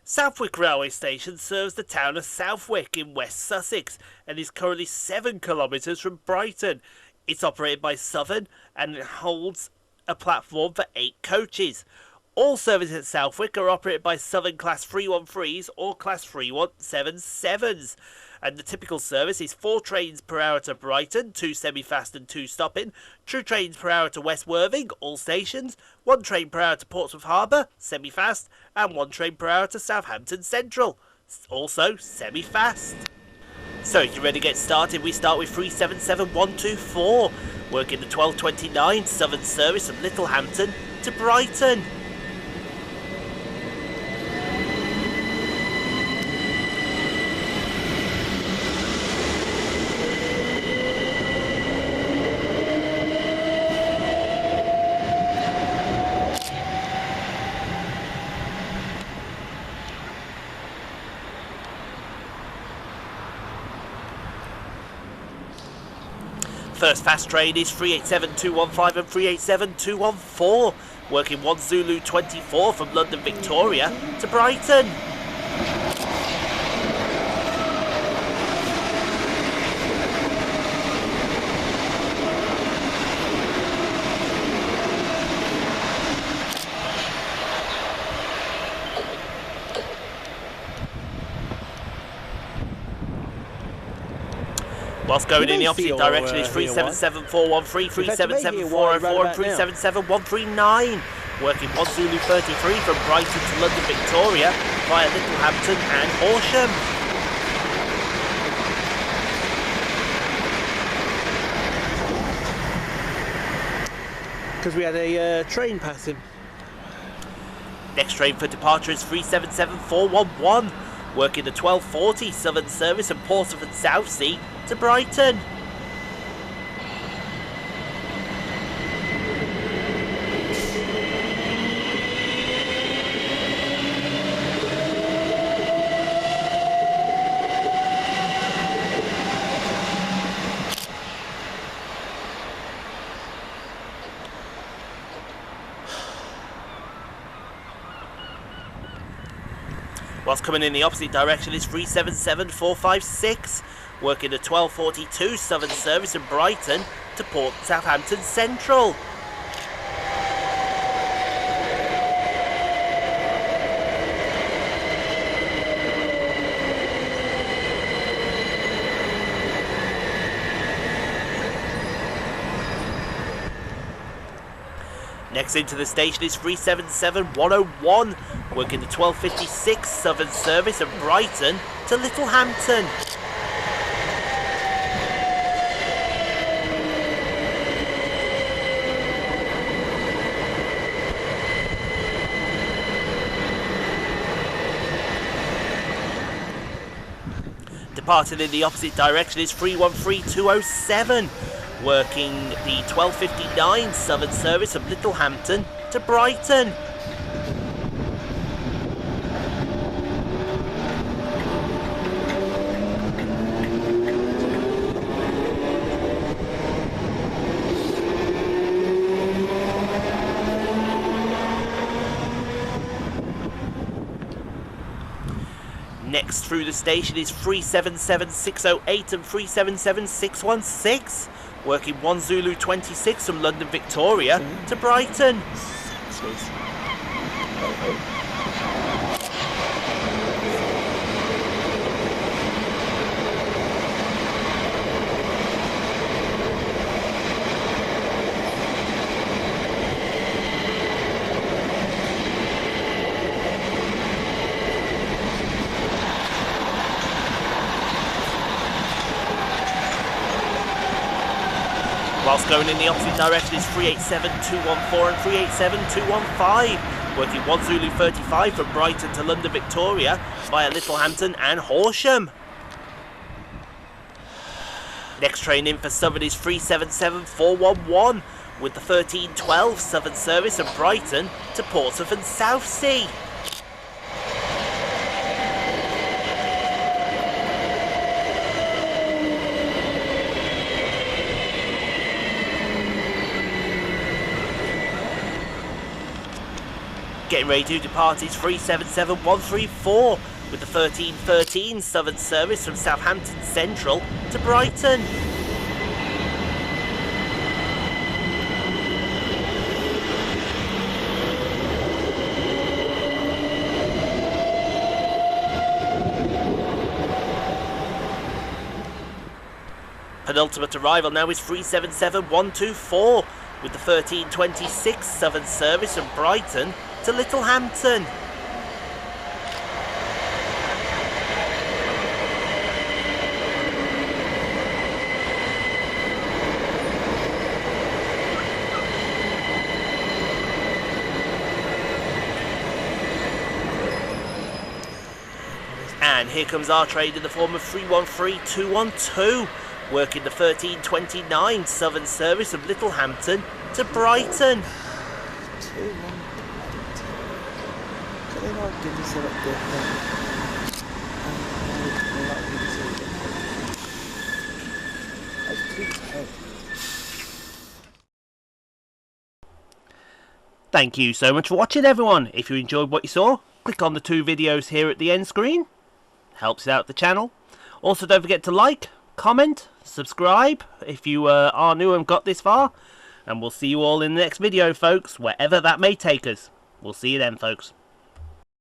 Southwick railway station serves the town of Southwick in West Sussex and is currently 7 kilometres from Brighton. It's operated by Southern and it holds a platform for 8 coaches. All services at Southwick are operated by Southern Class 313s or Class 3177s. And the typical service is 4 trains per hour to Brighton, 2 semi-fast and 2 stopping, 2 trains per hour to West Worthing, all stations, 1 train per hour to Portsmouth Harbour, semi-fast, and 1 train per hour to Southampton Central, also semi-fast. So if you're ready to get started, we start with 377124, working the 1229 Southern service from Littlehampton to Brighton. First fast train is 387215 and 387214, working 1 Zulu 24 from London Victoria to Brighton. Whilst going in the opposite direction is 377413, 377404 and 377139, working 1 Zulu 33 from Brighton to London Victoria via Littlehampton and Horsham. Because we had a train passing. Next train for departure is 377411, working the 1240 Southern service from Portsmouth and Southsea to Brighton. Whilst coming in the opposite direction is 377456, working the 1242 Southern service from Brighton to Port Southampton Central. Next into the station is 377101, working the 1256 Southern service from Brighton to Littlehampton. Departing in the opposite direction is 313207, working the 1259 Southern service from Littlehampton to Brighton. Next through the station is 377608 and 377616, working 1 Zulu 26 from London Victoria to Brighton. Whilst going in the opposite direction is 387214 and 387215, working 1 Zulu 35 from Brighton to London Victoria via Littlehampton and Horsham. Next train in for Southern is 377411, with the 1312 Southern service from Brighton to Portsmouth and Southsea. Getting ready to depart is 377134 with the 1313 Southern service from Southampton Central to Brighton. Penultimate arrival now is 377124 with the 1326 Southern service from Brighton to Littlehampton. And here comes our train in the form of 313212, working the 1329 Southern service from Littlehampton to Brighton. Thank you so much for watching, everyone. If you enjoyed what you saw, click on the 2 videos here at the end screen. Helps out the channel. Also, don't forget to like, comment, subscribe if you are new and got this far. And we'll see you all in the next video, folks, wherever that may take us. We'll see you then, folks.